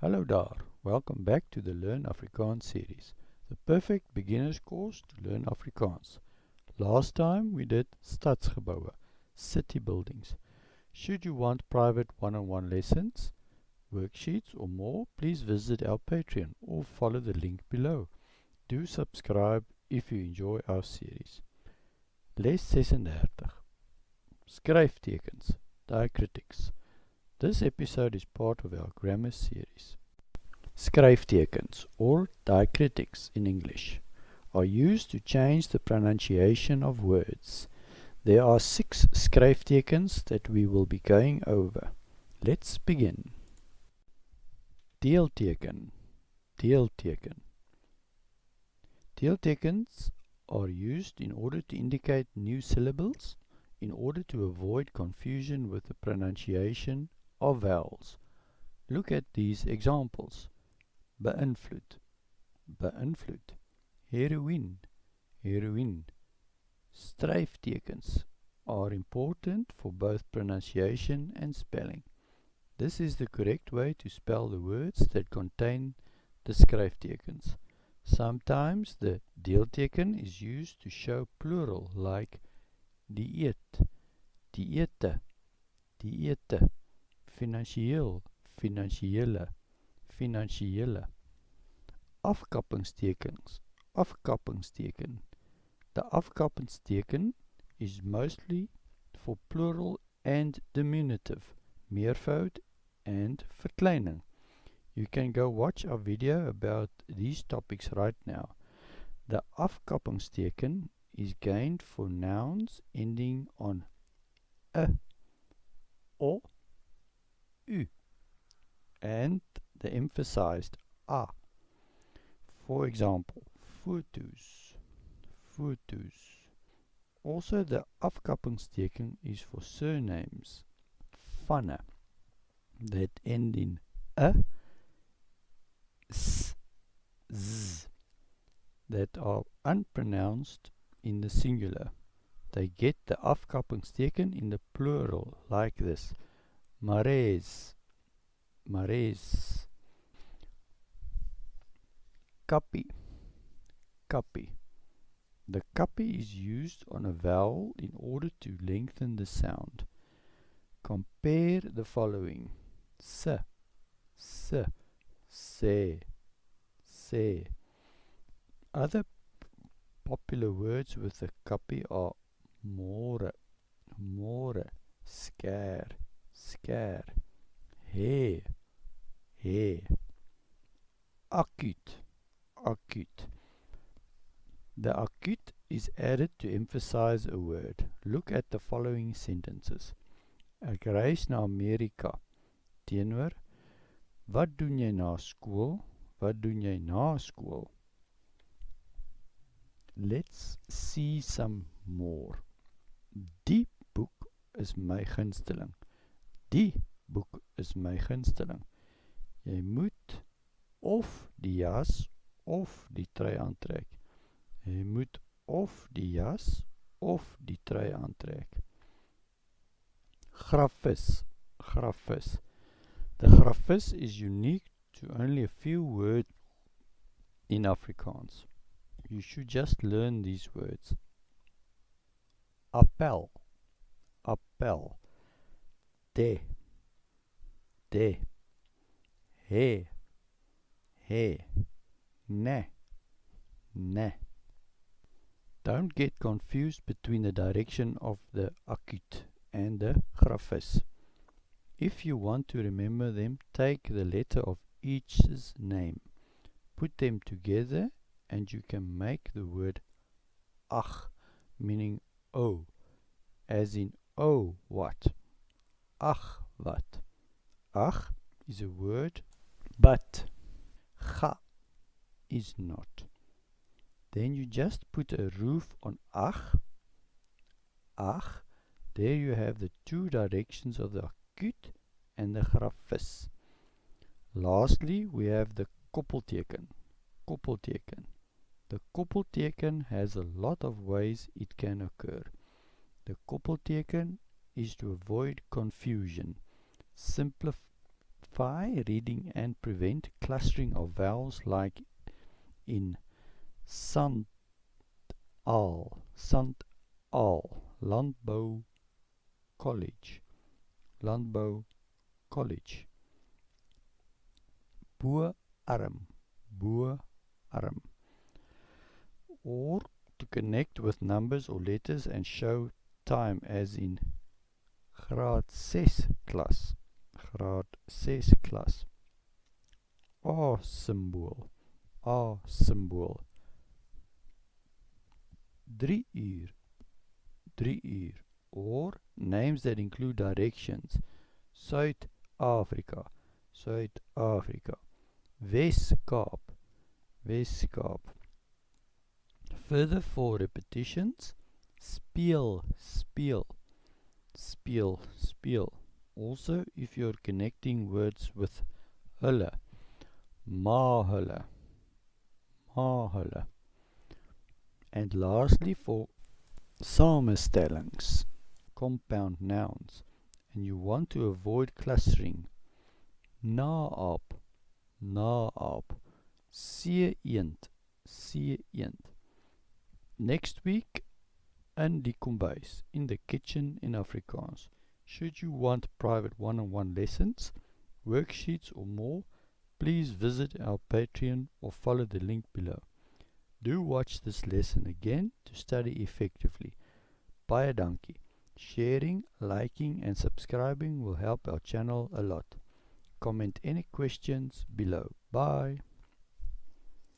Hallo daar, welcome back to the Learn Afrikaans series, the perfect beginner's course to learn Afrikaans. Last time we did stadsgeboue, city buildings. Should you want private one-on-one lessons, worksheets or more, please visit our Patreon or follow the link below. Do subscribe if you enjoy our series. Les 36. Skryftekens, diacritics. This episode is part of our grammar series. Skryftekens, or diacritics in English, are used to change the pronunciation of words. There are 6 skryftekens that we will be going over. Let's begin. Deelteken, deelteken. Deeltekens are used in order to indicate new syllables in order to avoid confusion with the pronunciation of vowels. Look at these examples. Beïnvloed, beïnvloed. Heroïne, heroïne. Stryftekens are important for both pronunciation and spelling. This is the correct way to spell the words that contain the skryftekens. Sometimes the deelteken is used to show plural like dieet, diete, diete. Finansieel, finansiële, finansiële. Afkappingstekens, afkappingsteken. The afkappingsteken is mostly for plural and diminutive, meervoud and verkleining. You can go watch our video about these topics right now. The afkappingsteken is gained for nouns ending on o, u, and the emphasized a. For example, foto's, foto's. Also the afkappingsteken is for surnames, vanne, that end in a, s, z, that are unpronounced in the singular. They get the afkappingsteken in the plural like this. Marais, marais. Kappie, kappie. The kappie is used on a vowel in order to lengthen the sound. Compare the following. Se, se, se, se. Other popular words with a kappie are more, more, scare, scare, hair, hair. Acute, acute. The acute is added to emphasize a word. Look at the following sentences. Ek reis na Amerika. Teenoor, wat doen jy na skool? Wat doen jy na skool? Let's see some more. Die boek is my gunsteling. Die boek is my gunsteling. Jy moet of die jas of die trui aantrek. Jy moet of die jas of die trui aantrek. Grafvis, grafvis. The grafvis is unique to only a few words in Afrikaans. You should just learn these words. Appel, appel. De, de. He, he. Ne, ne. Don't get confused between the direction of the acute and the grafvis. If you want to remember them, take the letter of each's name. Put them together and you can make the word ach, meaning oh, as in oh what. Ach wat. Ach is a word, but ga is not. Then you just put a roof on ach. Ach, there you have the two directions of the acute and the grafvis. Lastly, we have the koppelteken. Koppelteken. The koppelteken has a lot of ways it can occur. The koppelteken is to avoid confusion. Simplify reading and prevent clustering of vowels like in Sant al, Landbouw College, Landbouw College. Boarm, boarm. Or to connect with numbers or letters and show time as in graad 6 klas, graad 6 klas. A symbool, A symbool. 3 uur, 3 uur. Or names that include directions. Suid-Afrika, Suid-Afrika. Wes-Kaap, Wes-Kaap. Further for repetitions, speel, speel, speel, speel. Also if you're connecting words with hulle, ma hulle, ma hulle. And lastly for samenstellings, compound nouns, and you want to avoid clustering, na-aap, na-aap, see-eend, see-eend. Next week, in die kombuis, in the kitchen in Afrikaans. Should you want private one-on-one lessons, worksheets or more, please visit our Patreon or follow the link below. Do watch this lesson again to study effectively. Baie dankie. Sharing, liking and subscribing will help our channel a lot. Comment any questions below. Bye.